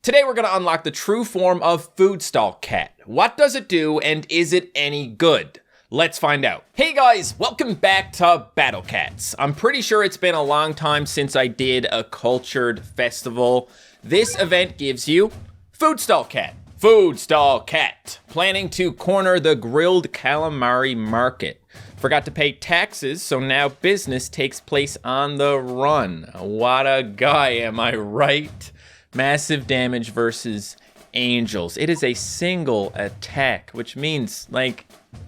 Today we're going to unlock the true form of Food Stall Cat. What does it do and is it any good? Let's find out. Hey guys, welcome back to Battle Cats. I'm pretty sure it's been a long time since I did a cultured festival. This event gives you Food Stall Cat. Food Stall Cat, planning to corner the grilled calamari market. Forgot to pay taxes, so now business takes place on the run. What a guy, am I right? Massive damage versus angels. It is a single attack, which means,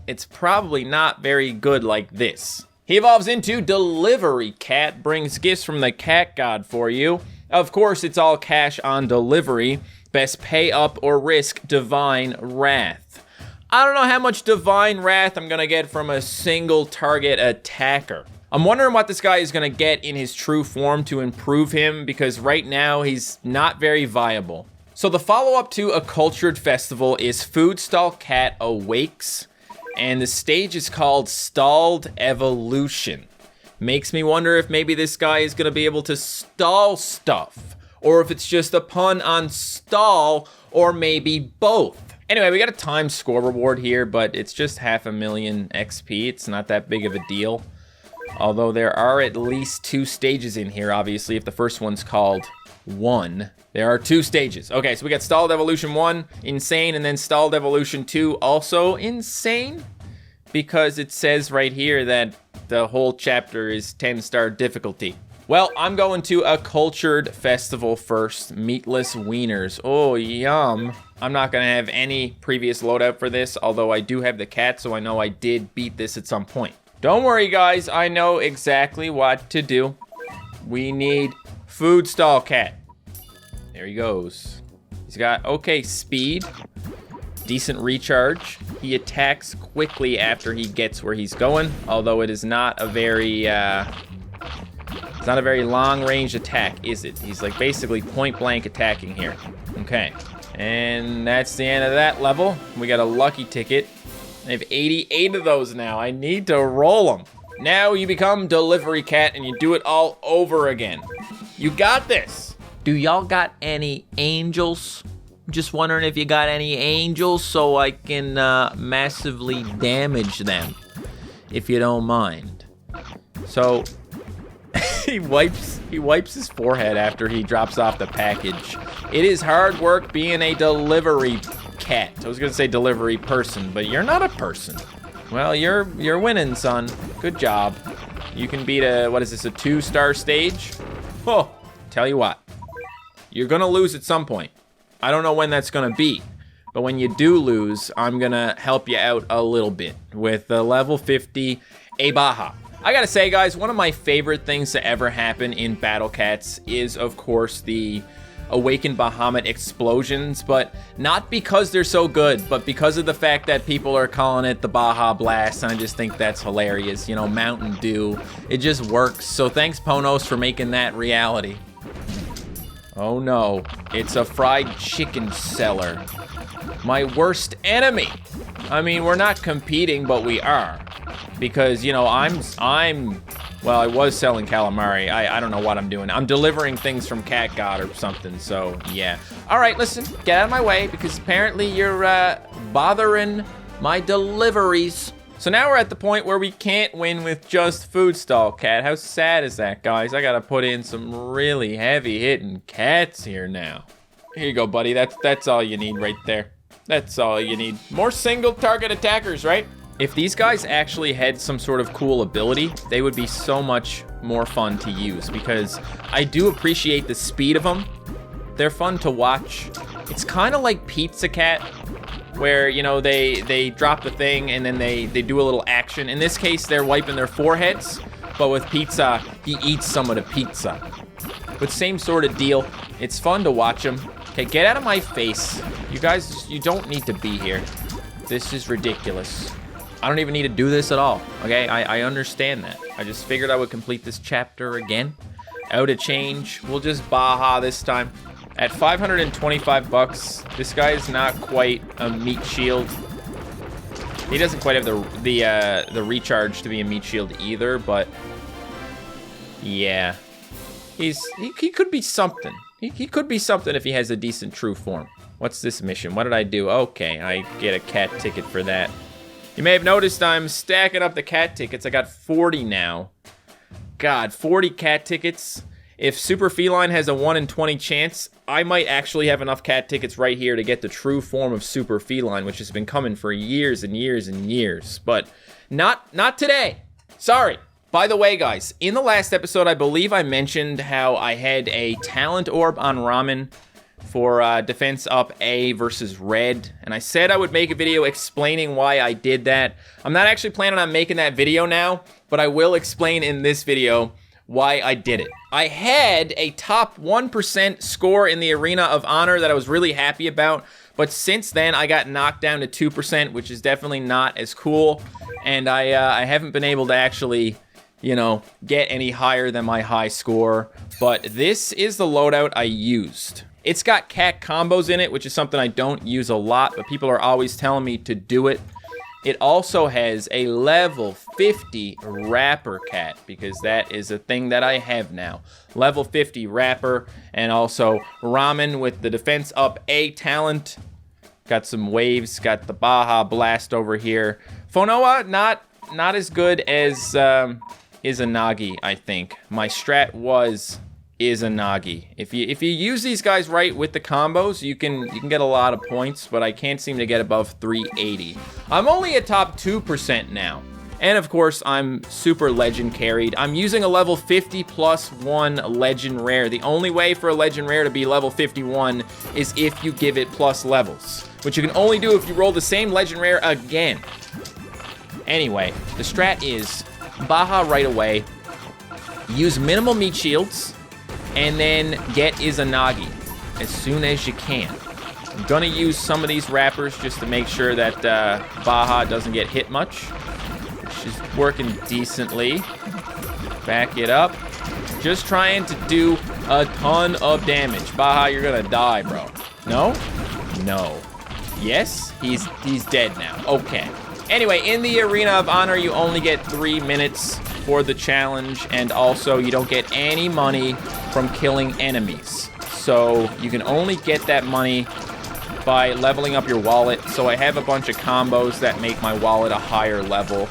it's probably not very good like this. He evolves into Delivery Cat, brings gifts from the cat god for you. Of course, it's all cash on delivery. Best pay up or risk Divine Wrath. I don't know how much Divine Wrath I'm gonna get from a single target attacker. I'm wondering what this guy is gonna get in his true form to improve him, because right now he's not very viable. So the follow-up to a cultured festival is Food Stall Cat Awakes, and the stage is called Stalled Evolution. Makes me wonder if maybe this guy is gonna be able to stall stuff, or if it's just a pun on stall, or maybe both. Anyway, we got a time score reward here, but it's just 500,000 XP. It's not that big of a deal. Although there are at least 2 stages in here, obviously, if the first one's called 1. There are 2 stages. Okay, so we got Stalled Evolution 1, insane, and then Stalled Evolution 2, also insane, because it says right here that the whole chapter is 10-star difficulty. Well, I'm going to a cultured festival first. Meatless wieners. Oh, yum. I'm not gonna have any previous loadout for this, although I do have the cat, so I know I did beat this at some point. Don't worry, guys. I know exactly what to do. We need Food Stall Cat. There he goes. He's got okay speed, decent recharge. He attacks quickly after he gets where he's going, although it is not a very it's not a very long-range attack, is it? He's like basically point-blank attacking here. Okay, and that's the end of that level. We got a lucky ticket. I have 88 of those now. I need to roll them. Now you become Delivery Cat and you do it all over again. You got this. Do y'all got any angels? Just wondering if you got any angels so I can massively damage them, if you don't mind. So he wipes his forehead after he drops off the package. It is hard work being a delivery cat. I was gonna say delivery person, but you're not a person. Well, you're winning, son. Good job. You can beat a 2-star stage? Oh, tell you what. You're gonna lose at some point. I don't know when that's gonna be, but when you do lose, I'm gonna help you out a little bit with the level 50 Abaha. I gotta say, guys, one of my favorite things to ever happen in Battle Cats is, of course, the Awakened Bahamut explosions, but not because they're so good, but because of the fact that people are calling it the Baja Blast, and I just think that's hilarious. You know, Mountain Dew, it just works. So thanks, Ponos, for making that reality. Oh no, it's a fried chicken seller. My worst enemy. I mean, we're not competing, but we are. Because, you know, well, I was selling calamari. I don't know what I'm doing. I'm delivering things from Cat God or something, so yeah. All right, listen, get out of my way, because apparently you're bothering my deliveries. So now we're at the point where we can't win with just Food Stall Cat. How sad is that, guys? I gotta put in some really heavy-hitting cats here now. Here you go, buddy. That's all you need right there. That's all you need. More single-target attackers, right? If these guys actually had some sort of cool ability, they would be so much more fun to use, because I do appreciate the speed of them. They're fun to watch. It's kind of like Pizza Cat, where, you know, they drop the thing and then they do a little action. In this case, they're wiping their foreheads, but with Pizza, he eats some of the pizza. But same sort of deal. It's fun to watch them. Okay, get out of my face. You guys, you don't need to be here. This is ridiculous. I don't even need to do this at all, okay? I understand that. I just figured I would complete this chapter again. Out of change. We'll just Baja this time. At 525 bucks, this guy is not quite a meat shield. He doesn't quite have the recharge to be a meat shield either, but yeah. He could be something. He could be something if he has a decent true form. What's this mission? What did I do? Okay, I get a cat ticket for that. You may have noticed I'm stacking up the cat tickets. I got 40 now. God, 40 cat tickets. If Super Feline has a 1 in 20 chance, I might actually have enough cat tickets right here to get the true form of Super Feline, which has been coming for years and years and years. But not today. Sorry. By the way, guys, in the last episode, I believe I mentioned how I had a talent orb on Ramen for defense up A versus red, and I said I would make a video explaining why I did that. I'm not actually planning on making that video now, but I will explain in this video why I did it. I had a top 1% score in the Arena of Honor that I was really happy about, but since then I got knocked down to 2%, which is definitely not as cool, and I haven't been able to actually, you know, get any higher than my high score, but this is the loadout I used. It's got cat combos in it, which is something I don't use a lot, but people are always telling me to do it. It also has a level 50 Rapper Cat, because that is a thing that I have now. Level 50 Rapper, and also Ramen with the defense up A talent. Got some waves, got the Baja Blast over here. Fonoa, not as good as Izanagi, I think. My strat was Izanagi. If you use these guys right with the combos, you can get a lot of points, but I can't seem to get above 380. I'm only at top 2% now. And of course, I'm super legend carried. I'm using a level 50 plus 1 legend rare. The only way for a legend rare to be level 51 is if you give it plus levels, which you can only do if you roll the same legend rare again. Anyway, the strat is Baja right away, use minimal meat shields, and then get Izanagi as soon as you can. I'm gonna use some of these wrappers just to make sure that Baja doesn't get hit much. She's working decently. Back it up. Just trying to do a ton of damage. Baja, you're gonna die, bro. No? No. Yes? He's dead now. Okay. Anyway, in the Arena of Honor, you only get 3 minutes for the challenge, and also you don't get any money from killing enemies. So you can only get that money by leveling up your wallet. So I have a bunch of combos that make my wallet a higher level.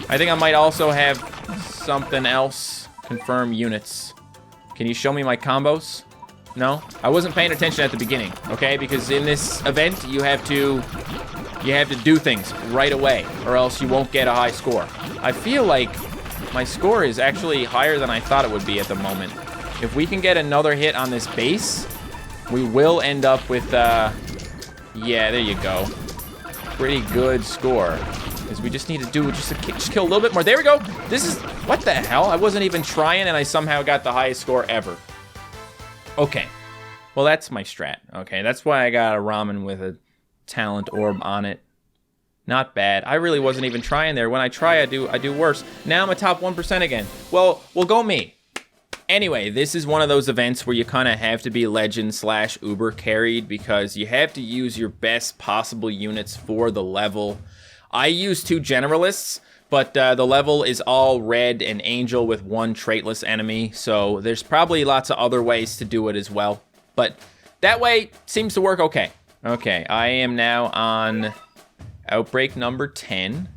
I think I might also have something else. Confirm units. Can you show me my combos? No? I wasn't paying attention at the beginning, okay? Because in this event, you have to do things right away, or else you won't get a high score. I feel like my score is actually higher than I thought it would be at the moment. If we can get another hit on this base, we will end up with, yeah, there you go. Pretty good score. Because we just need to do, just kill a little bit more. There we go. This is, what the hell? I wasn't even trying, and I somehow got the highest score ever. Okay. Well, that's my strat. Okay, that's why I got a Ramen with a talent orb on it. Not bad. I really wasn't even trying there. When I try, I do worse. Now I'm a top 1% again. Well, go me. Anyway, this is one of those events where you kind of have to be legend / uber carried, because you have to use your best possible units for the level. I use 2 generalists, but the level is all red and angel with 1 traitless enemy, so there's probably lots of other ways to do it as well. But that way seems to work okay. Okay, I am now on outbreak number 10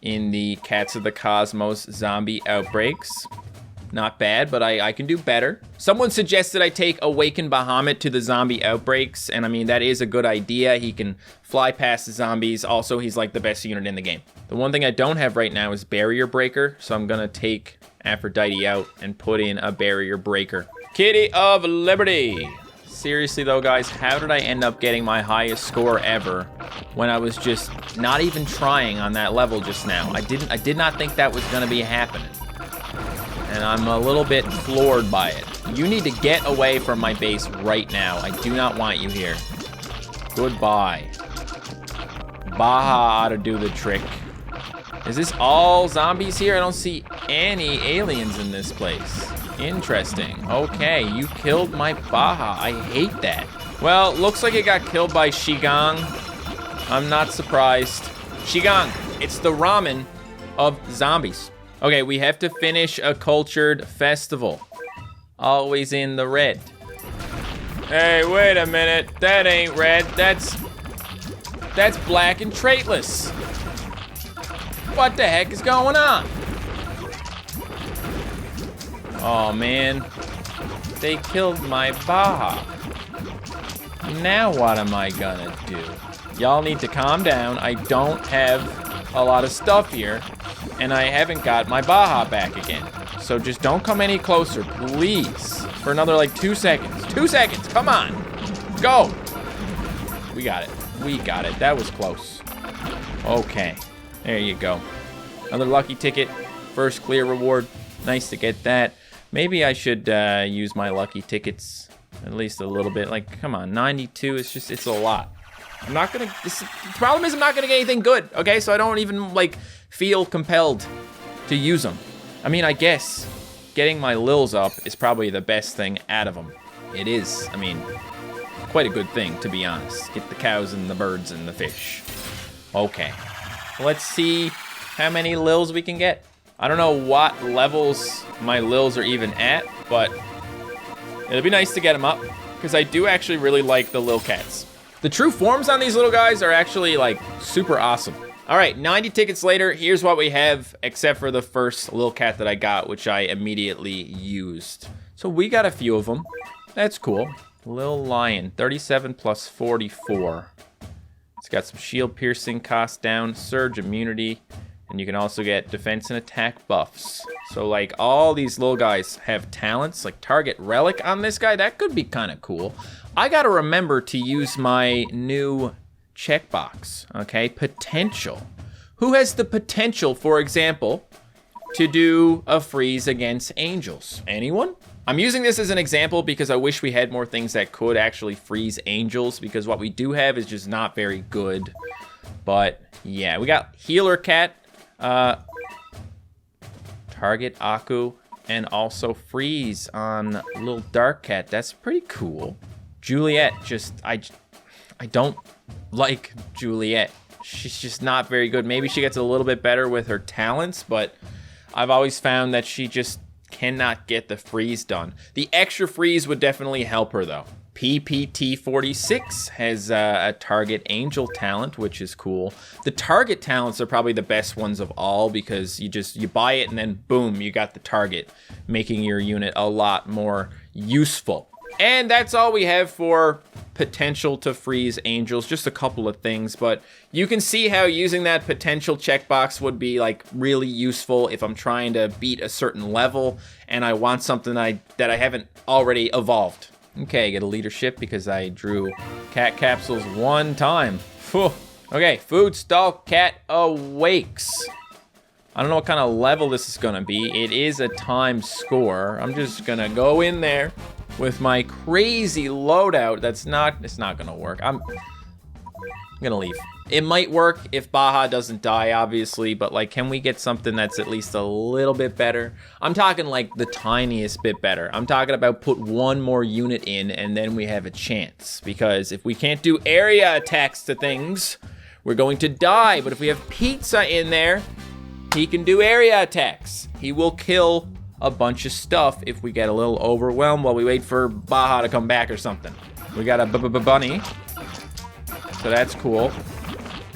in the Cats of the Cosmos zombie outbreaks. Not bad, but I can do better. Someone suggested I take Awakened Bahamut to the zombie outbreaks, and I mean, that is a good idea. He can fly past the zombies. Also, he's like the best unit in the game. The one thing I don't have right now is Barrier Breaker, so I'm gonna take Aphrodite out and put in a Barrier Breaker. Kitty of Liberty. Seriously though, guys, how did I end up getting my highest score ever when I was just not even trying on that level just now? I did not think that was gonna be happening. And I'm a little bit floored by it. You need to get away from my base right now. I do not want you here. Goodbye. Baja ought to do the trick. Is this all zombies here? I don't see any aliens in this place. Interesting. Okay, you killed my Baja. I hate that. Well, looks like it got killed by Shigang. I'm not surprised. Shigang, it's the ramen of zombies. Okay, we have to finish a cultured festival. Always in the red. Hey, wait a minute. That ain't red. That's black and traitless. What the heck is going on? Oh, man. They killed my Baja. Now what am I gonna do? Y'all need to calm down. I don't have a lot of stuff here, and I haven't got my Baja back again. So just don't come any closer, please. For another like 2 seconds. 2 seconds, come on. Go. We got it. We got it. That was close. Okay, there you go. Another lucky ticket. First clear reward. Nice to get that. Maybe I should use my lucky tickets at least a little bit. Like, come on, 92, it's a lot. I'm not gonna, the problem is I'm not gonna get anything good, okay? So I don't even, like, feel compelled to use them. I mean, I guess getting my Lils up is probably the best thing out of them. It is, I mean, quite a good thing, to be honest. Get the cows and the birds and the fish. Okay, let's see how many Lils we can get. I don't know what levels my Lils are even at, but it'll be nice to get them up, because I do actually really like the Lil Cats. The true forms on these little guys are actually, like, super awesome. All right, 90 tickets later, here's what we have, except for the first Lil Cat that I got, which I immediately used. So we got a few of them. That's cool. Lil Lion, 37 plus 44. It's got some shield piercing, cost down, surge immunity, and you can also get defense and attack buffs. So, like, all these little guys have talents, like target relic on this guy. That could be kind of cool. I gotta remember to use my new checkbox, okay? Potential. Who has the potential, for example, to do a freeze against angels? Anyone? I'm using this as an example because I wish we had more things that could actually freeze angels, because what we do have is just not very good. But yeah, we got Healer Cat, target Aku, and also freeze on Little Dark Cat. That's pretty cool. Juliet, I don't like Juliet. She's just not very good. Maybe she gets a little bit better with her talents, but I've always found that she just cannot get the freeze done. The extra freeze would definitely help her, though. PPT46 has a target angel talent, which is cool. The target talents are probably the best ones of all, because you buy it and then boom, you got the target, making your unit a lot more useful. And that's all we have for potential to freeze angels, just a couple of things, but you can see how using that potential checkbox would be like really useful if I'm trying to beat a certain level and I want something that I haven't already evolved. Okay, I get a leadership because I drew cat capsules one time. Whew. Okay, food stall cat awakes. I don't know what kind of level this is gonna be. It is a time score. I'm just gonna go in there with my crazy loadout. It's not gonna work. I'm gonna leave. It might work if Baja doesn't die, obviously, but like, can we get something that's at least a little bit better? I'm talking like the tiniest bit better. I'm talking about put one more unit in and then we have a chance, because if we can't do area attacks to things, we're going to die. But if we have Pizza in there, he can do area attacks. He will kill a bunch of stuff if we get a little overwhelmed while we wait for Baja to come back or something. We got a bunny, so that's cool.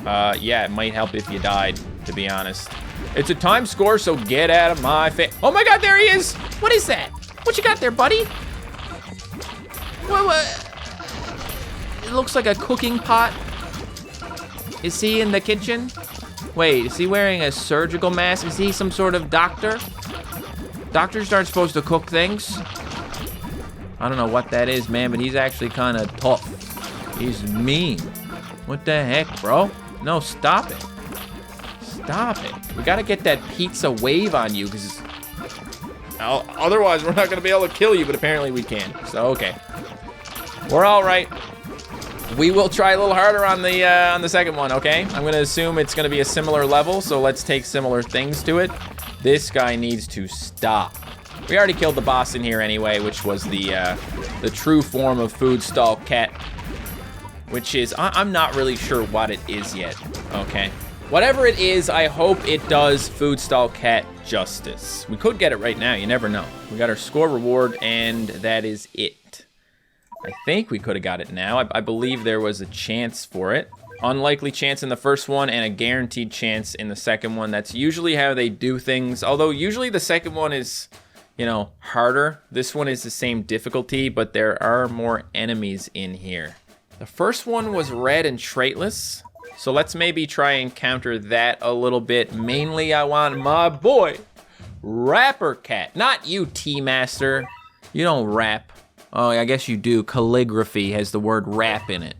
Yeah, it might help if you died, to be honest. It's a time score, so get out of my face. Oh my God, there he is! What is that? What you got there, buddy? What? It looks like a cooking pot. Is he in the kitchen? Wait, is he wearing a surgical mask? Is he some sort of doctor? Doctors aren't supposed to cook things. I don't know what that is, man, but he's actually kind of tough. He's mean. What the heck, bro? No, stop it. Stop it. We gotta get that pizza wave on you, because otherwise we're not gonna be able to kill you, but apparently we can. So, okay. We're all right. We will try a little harder on the second one, okay? I'm gonna assume it's gonna be a similar level, so let's take similar things to it. This guy needs to stop. We already killed the boss in here anyway, which was the true form of Food Stall Cat, which is, I'm not really sure what it is yet, okay? Whatever it is, I hope it does Food Stall Cat justice. We could get it right now, you never know. We got our score reward, and that is it. I think we could have got it now. I believe there was a chance for it. Unlikely chance in the first one and a guaranteed chance in the second one. That's usually how they do things. Although usually the second one is, you know, harder. This one is the same difficulty, but there are more enemies in here. The first one was red and traitless. So let's maybe try and counter that a little bit. Mainly I want my boy, Rapper Cat. Not you, T-Master. You don't rap. Oh, I guess you do. Calligraphy has the word rap in it.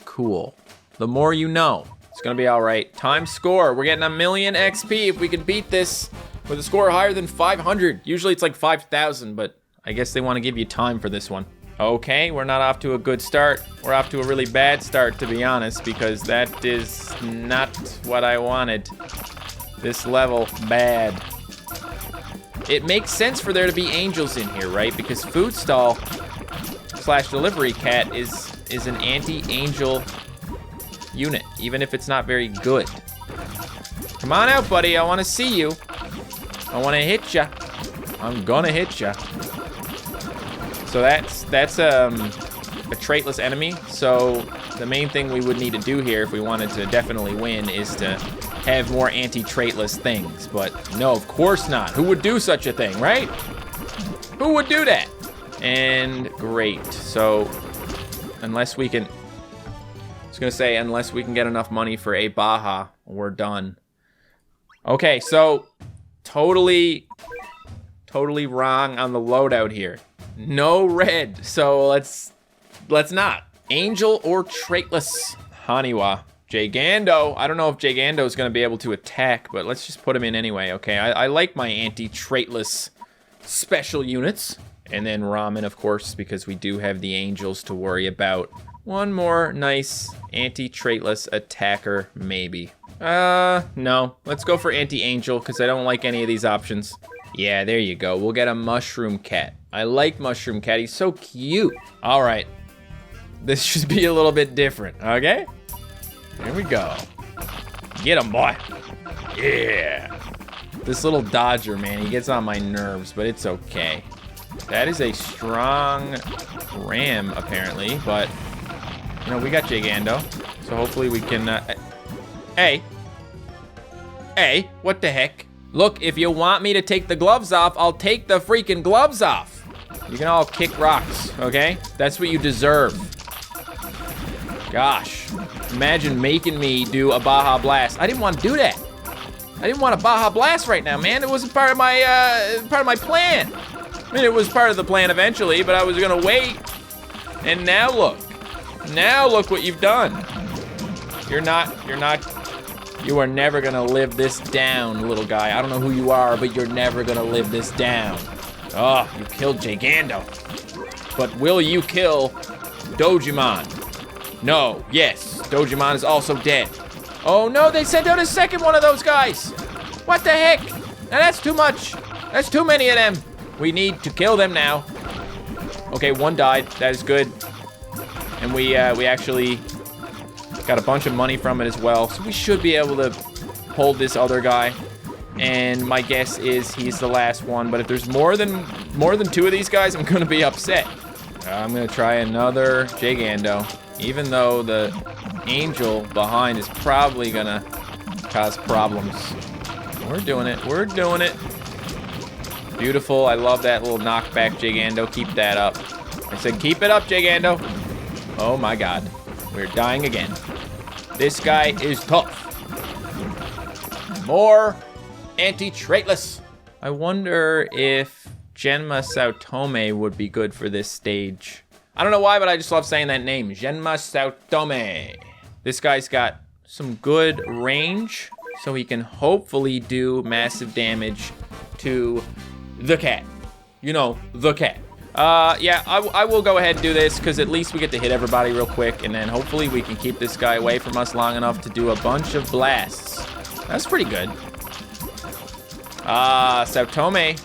Cool. The more you know. It's gonna be all right. Time score. We're getting 1,000,000 XP if we can beat this with a score higher than 500. Usually it's like 5,000, but I guess they want to give you time for this one. Okay, we're not off to a good start. We're off to a really bad start, to be honest, because that is not what I wanted. This level, bad. It makes sense for there to be angels in here, right? Because food stall / delivery cat is an anti-angel unit, even if it's not very good. Come on out, buddy. I want to see you. I want to hit ya. I'm gonna hit ya. So that's a traitless enemy. So the main thing we would need to do here if we wanted to definitely win is to have more anti-traitless things. But no, of course not. Who would do such a thing, right? Who would do that? And great. So unless we can, I was gonna say, unless we can get enough money for a Baja, we're done. Okay, so totally wrong on the loadout here. No red, so let's not. Angel or traitless? Haniwa. Gigando. I don't know if Gigando is gonna be able to attack, but let's just put him in anyway, okay? I like my anti-traitless special units. And then Ramen, of course, because we do have the angels to worry about. One more nice anti-traitless attacker, maybe. No. Let's go for anti-angel, because I don't like any of these options. Yeah, there you go. We'll get a mushroom cat. I like mushroom cat. He's so cute. All right. This should be a little bit different, okay? Here we go. Get him, boy. Yeah. This little dodger, man, he gets on my nerves, but it's okay. That is a strong ram, apparently, but, you know, we got Gigando, so hopefully we can, Hey, what the heck? Look, if you want me to take the gloves off, I'll take the freaking gloves off. You can all kick rocks, okay? That's what you deserve. Gosh, imagine making me do a Baja Blast. I didn't want to do that. I didn't want a Baja Blast right now, man. It wasn't part of my plan. I mean, it was part of the plan eventually, but I was gonna wait. And now look what you've done. You are never gonna live this down, little guy. I don't know who you are, but you're never gonna live this down. Oh, you killed Gigando. But will you kill Dojimon? No, yes, Dojimon is also dead. Oh no, they sent out a second one of those guys. What the heck? Now that's too much. That's too many of them. We need to kill them now. Okay, one died. That is good. And we actually got a bunch of money from it as well. So we should be able to hold this other guy. And my guess is he's the last one. But if there's more than two of these guys, I'm gonna be upset. I'm gonna try another Gigando. Even though the angel behind is probably gonna cause problems. We're doing it. We're doing it. Beautiful. I love that little knockback, Gigando. Keep that up. I said keep it up, Gigando. Oh my god. We're dying again. This guy is tough. More anti-traitless. I wonder if Genma Saotome would be good for this stage. I don't know why, but I just love saying that name. Genma Saotome. This guy's got some good range, so he can hopefully do massive damage to the cat. You know, the cat. Yeah, I will go ahead and do this, because at least we get to hit everybody real quick, and then hopefully we can keep this guy away from us long enough to do a bunch of blasts. That's pretty good. Saotome,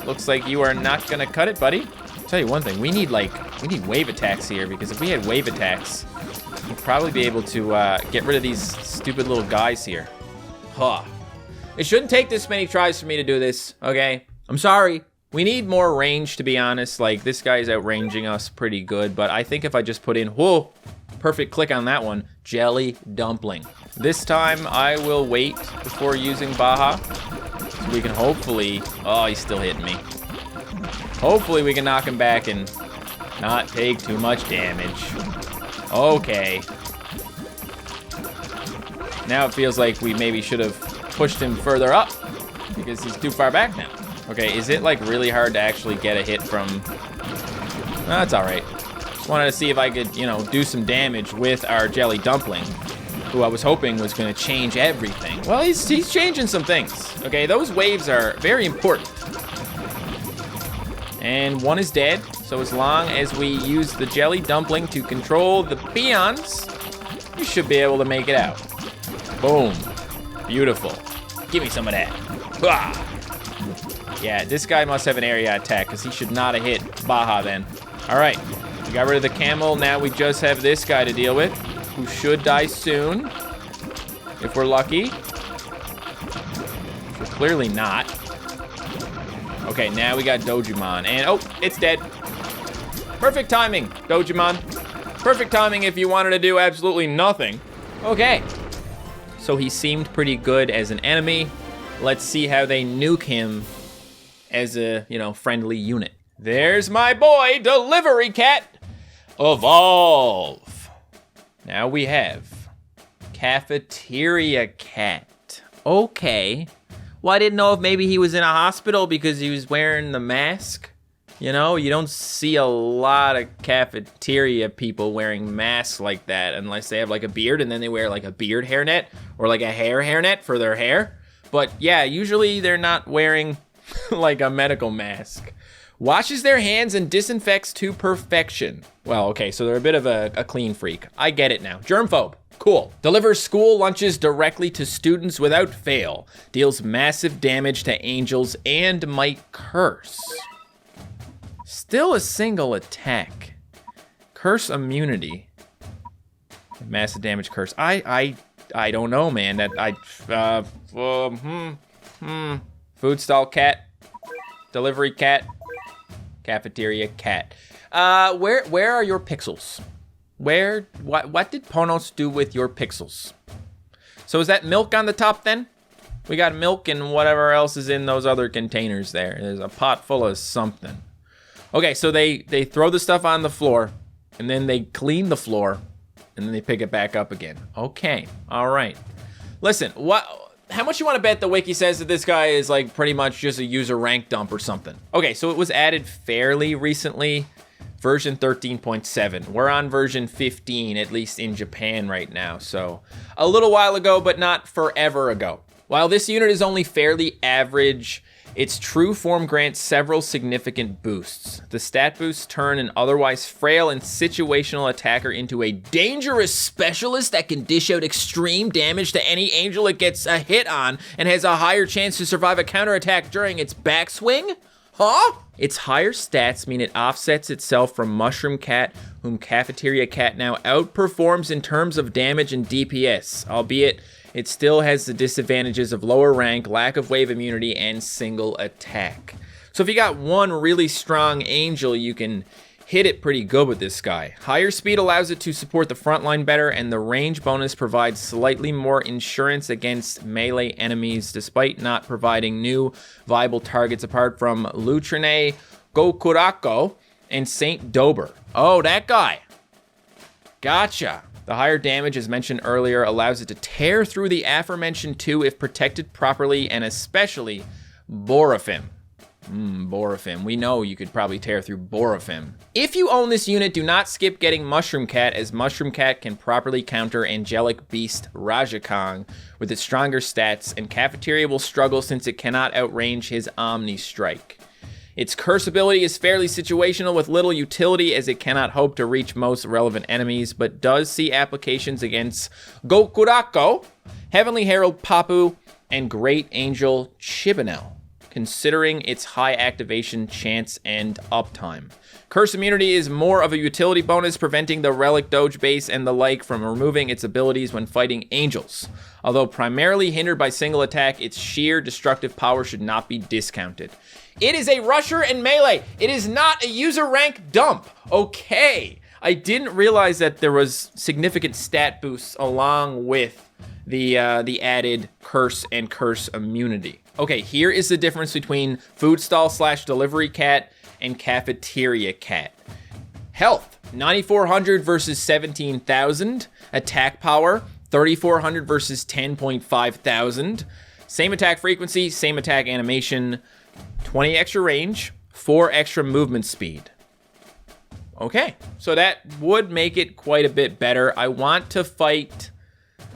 looks like you are not gonna cut it, buddy. I'll tell you one thing, we need wave attacks here, because if we had wave attacks, we'd probably be able to get rid of these stupid little guys here. Huh. It shouldn't take this many tries for me to do this, okay? I'm sorry. We need more range, to be honest. Like, this guy's outranging us pretty good, but I think if I just put in, whoa, perfect click on that one, jelly dumpling. This time I will wait before using Baja, so we can hopefully, oh, he's still hitting me. Hopefully we can knock him back and not take too much damage. Okay. Now it feels like we maybe should have pushed him further up because he's too far back now. Okay, is it like really hard to actually get a hit from... That's all right. Just wanted to see if I could, you know, do some damage with our jelly dumpling, who I was hoping was going to change everything. Well, he's changing some things. Okay, those waves are very important. And one is dead, so as long as we use the jelly dumpling to control the peons, we should be able to make it out. Boom. Beautiful. Give me some of that. Bah! Yeah, this guy must have an area attack because he should not have hit Baja then. All right, we got rid of the camel. Now we just have this guy to deal with, who should die soon, if we're lucky. We're clearly not. Okay, now we got Dojimon, and oh, it's dead. Perfect timing, Dojimon. Perfect timing if you wanted to do absolutely nothing. Okay, so he seemed pretty good as an enemy. Let's see how they nuke him as a, you know, friendly unit. There's my boy, Delivery Cat. Evolve. Now we have Cafeteria Cat. Okay. Well, I didn't know if maybe he was in a hospital because he was wearing the mask. You know, you don't see a lot of cafeteria people wearing masks like that unless they have like a beard and then they wear like a beard hairnet or like a hairnet for their hair. But yeah, usually they're not wearing like a medical mask. Washes their hands and disinfects to perfection. Well, okay, so they're a bit of a clean freak. I get it now. Germphobe. Cool. Delivers school lunches directly to students without fail. Deals massive damage to angels and might curse. Still a single attack. Curse immunity. Massive damage curse. I don't know, man. That Food stall cat. Delivery cat. Cafeteria cat. Where are your pixels? What did Ponos do with your pixels? So is that milk on the top then? We got milk and whatever else is in those other containers there. There's a pot full of something. Okay, so they throw the stuff on the floor and then they clean the floor and then they pick it back up again. Okay, all right. Listen, how much you want to bet the wiki says that this guy is like pretty much just a user rank dump or something? Okay, so it was added fairly recently. Version 13.7. We're on version 15, at least in Japan right now. So a little while ago, but not forever ago. While this unit is only fairly average, its true form grants several significant boosts. The stat boosts turn an otherwise frail and situational attacker into a dangerous specialist that can dish out extreme damage to any angel it gets a hit on and has a higher chance to survive a counterattack during its backswing? Huh? Its higher stats mean it offsets itself from Mushroom Cat, whom Cafeteria Cat now outperforms in terms of damage and DPS, albeit it still has the disadvantages of lower rank, lack of wave immunity, and single attack. So if you got one really strong angel, you can hit it pretty good with this guy. Higher speed allows it to support the front line better, and the range bonus provides slightly more insurance against melee enemies, despite not providing new viable targets apart from Lutrine, Gokurako, and Saint Dober. Oh, that guy. Gotcha. The higher damage, as mentioned earlier, allows it to tear through the aforementioned two if protected properly, and especially Borofim. Borofim. We know you could probably tear through Borofim. If you own this unit, do not skip getting Mushroom Cat, as Mushroom Cat can properly counter Angelic Beast Rajakong with its stronger stats, and Cafeteria will struggle since it cannot outrange his Omni Strike. Its curse ability is fairly situational with little utility, as it cannot hope to reach most relevant enemies, but does see applications against Gokurako, Heavenly Herald Papu, and Great Angel Chibinel, considering its high activation chance and uptime. Curse immunity is more of a utility bonus, preventing the Relic Doge base and the like from removing its abilities when fighting angels. Although primarily hindered by single attack, its sheer destructive power should not be discounted. It is a rusher and melee. It is not a user rank dump. Okay. I didn't realize that there was significant stat boosts along with the added curse and curse immunity. Okay, here is the difference between food stall / delivery cat and cafeteria cat. Health, 9,400 versus 17,000. Attack power, 3,400 versus 10.5 thousand. Same attack frequency, same attack animation, 20 extra range, 4 extra movement speed. Okay, so that would make it quite a bit better. I want to fight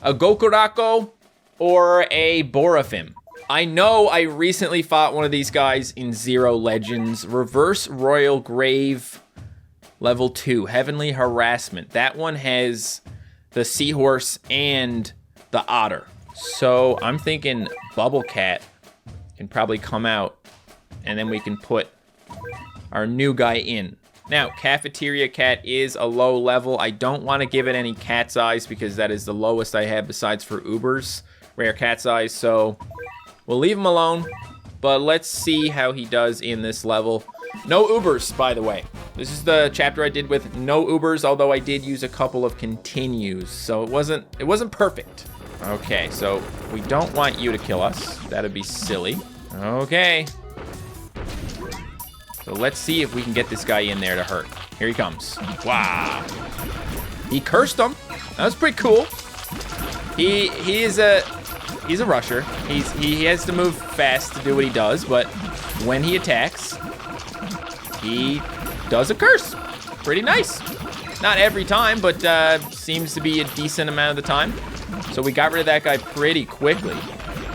a Gokurako or a Borafim. I know I recently fought one of these guys in Zero Legends. Reverse Royal Grave, level 2, Heavenly Harassment. That one has the Seahorse and the Otter. So I'm thinking Bubble Cat can probably come out, and then we can put our new guy in. Now, Cafeteria Cat is a low level. I don't want to give it any cat's eyes because that is the lowest I have besides for Uber's rare cat's eyes. So we'll leave him alone, but let's see how he does in this level. No Ubers, by the way. This is the chapter I did with no Ubers, although I did use a couple of continues, so it wasn't perfect. Okay, so we don't want you to kill us. That'd be silly. Okay. So let's see if we can get this guy in there to hurt. Here he comes. Wow. He cursed him. That was pretty cool. He's a rusher. He has to move fast to do what he does, but when he attacks, he does a curse. Pretty nice. Not every time, but seems to be a decent amount of the time. So we got rid of that guy pretty quickly.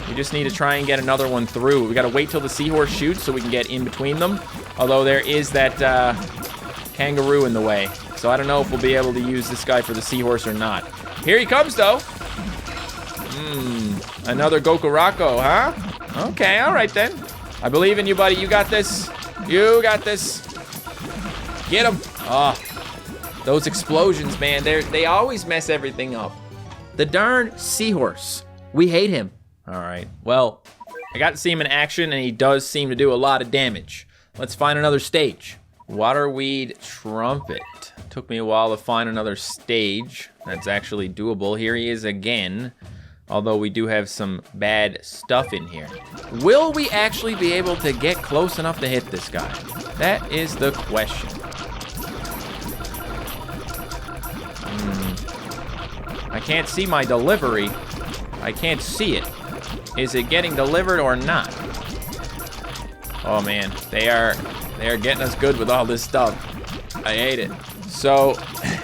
We just need to try and get another one through. We gotta wait till the Seahorse shoots so we can get in between them. Although there is that kangaroo in the way. So I don't know if we'll be able to use this guy for the Seahorse or not. Here he comes, though. Another Gokurako, huh? Okay, all right then. I believe in you, buddy. You got this. You got this. Get him. Oh, those explosions, man. They always mess everything up. The darn Seahorse. We hate him. All right. Well, I got to see him in action, and he does seem to do a lot of damage. Let's find another stage. Waterweed Trumpet. Took me a while to find another stage that's actually doable. Here he is again. Although we do have some bad stuff in here. Will we actually be able to get close enough to hit this guy? That is the question. I can't see my delivery. I can't see it. Is it getting delivered or not? Oh man, they are getting us good with all this stuff. I hate it. So,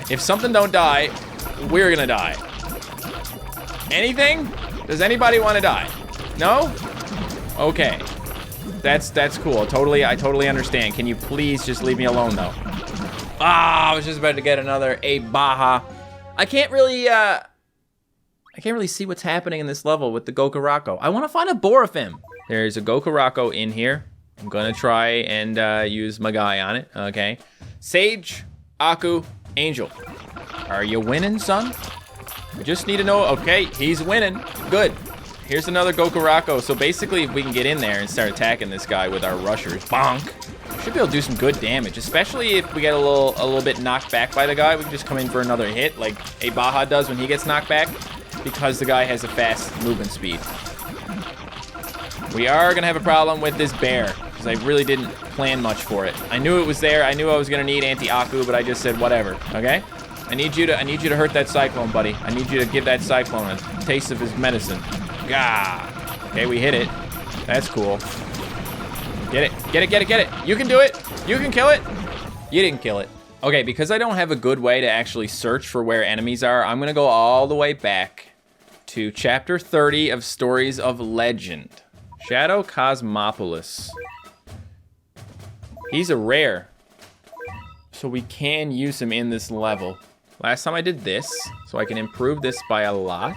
if something don't die, we're gonna die. Anything? Does anybody want to die? No? Okay. That's cool. I totally understand. Can you please just leave me alone though? Ah, I was just about to get another A Baja. I can't really see what's happening in this level with the Gokurako. I want to find a Borafim. There's a Gokurako in here. I'm gonna try and use my guy on it. Okay. Sage, Aku, Angel. Are you winning, son? I just need to know. Okay, he's winning. Good. Here's another Gokurako. So basically, if we can get in there and start attacking this guy with our rushers, bonk, should be able to do some good damage. Especially if we get a little bit knocked back by the guy. We can just come in for another hit, like a Baja does when he gets knocked back, because the guy has a fast movement speed. We are gonna have a problem with this bear because I really didn't plan much for it. I knew it was there. I knew I was gonna need anti-Aku, but I just said whatever. Okay. I need you to hurt that Cyclone, buddy. I need you to give that Cyclone a taste of his medicine. Gah. Okay, we hit it. That's cool. Get it. You can do it. You can kill it. You didn't kill it. Okay, because I don't have a good way to actually search for where enemies are, I'm gonna go all the way back to chapter 30 of Stories of Legend. Shadow Cosmopolis. He's a rare, so we can use him in this level. Last time I did this, so I can improve this by a lot.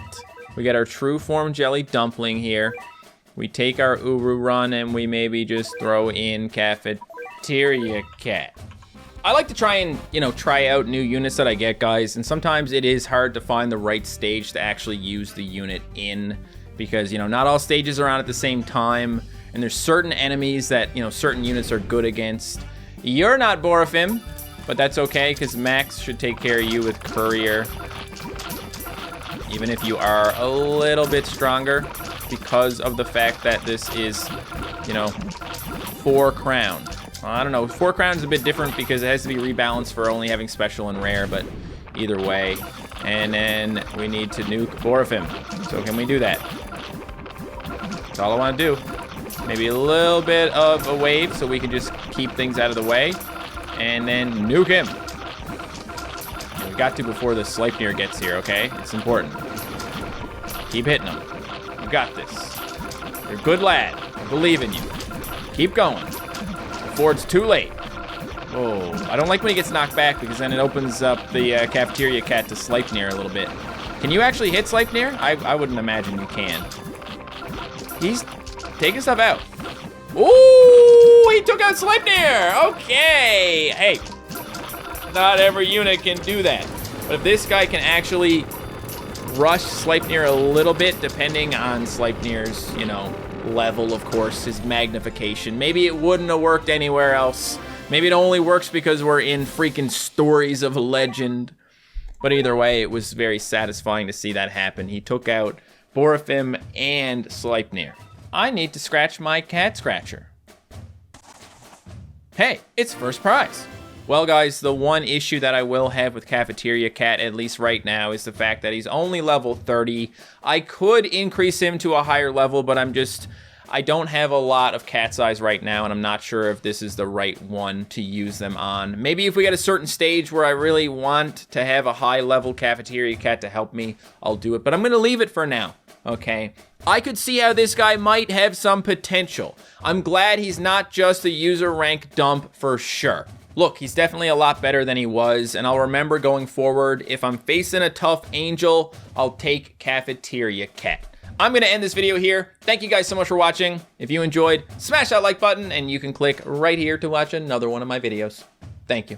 We get our True Form Jelly Dumpling here. We take our Uru Run and we maybe just throw in Cafeteria Cat. I like to try and, try out new units that I get, guys. And sometimes it is hard to find the right stage to actually use the unit in. Because, not all stages are on at the same time. and there's certain enemies that, you know, certain units are good against. You're not Borofim, but that's okay, because Max should take care of you with Courier. Even if you are a little bit stronger, because of the fact that this is, you know, 4 crown. I don't know, 4 crown is a bit different because it has to be rebalanced for only having special and rare, but either way. And then we need to nuke Borofim. So can we do that? That's all I want to do. Maybe a little bit of a wave so we can just keep things out of the way. And then nuke him. We got to before the Sleipnir gets here, okay? It's important. Keep hitting him. You got this. You're a good lad. I believe in you. Keep going. Before it's too late. Oh, I don't like when he gets knocked back because then it opens up the Cafeteria Cat to Sleipnir a little bit. Can you actually hit Sleipnir? I wouldn't imagine you can. He's taking stuff out. Ooh, he took out Sleipnir. Okay. Hey, not every unit can do that. But if this guy can actually rush Sleipnir a little bit, depending on Sleipnir's, you know, level, of course, his magnification. Maybe it wouldn't have worked anywhere else. Maybe it only works because we're in freaking Stories of Legend. But either way, it was very satisfying to see that happen. He took out Borofim and Sleipnir. I need to scratch my cat scratcher. Hey, it's first prize. Well, guys, the one issue that I will have with Cafeteria Cat, at least right now, is the fact that he's only level 30. I could increase him to a higher level, but I don't have a lot of cat's eyes right now, and I'm not sure if this is the right one to use them on. Maybe if we get a certain stage where I really want to have a high-level Cafeteria Cat to help me, I'll do it. But I'm going to leave it for now, okay? I could see how this guy might have some potential. I'm glad he's not just a user rank dump for sure. Look, he's definitely a lot better than he was, and I'll remember going forward, if I'm facing a tough angel, I'll take Cafeteria Cat. I'm gonna end this video here. Thank you guys so much for watching. If you enjoyed, smash that like button, and you can click right here to watch another one of my videos. Thank you.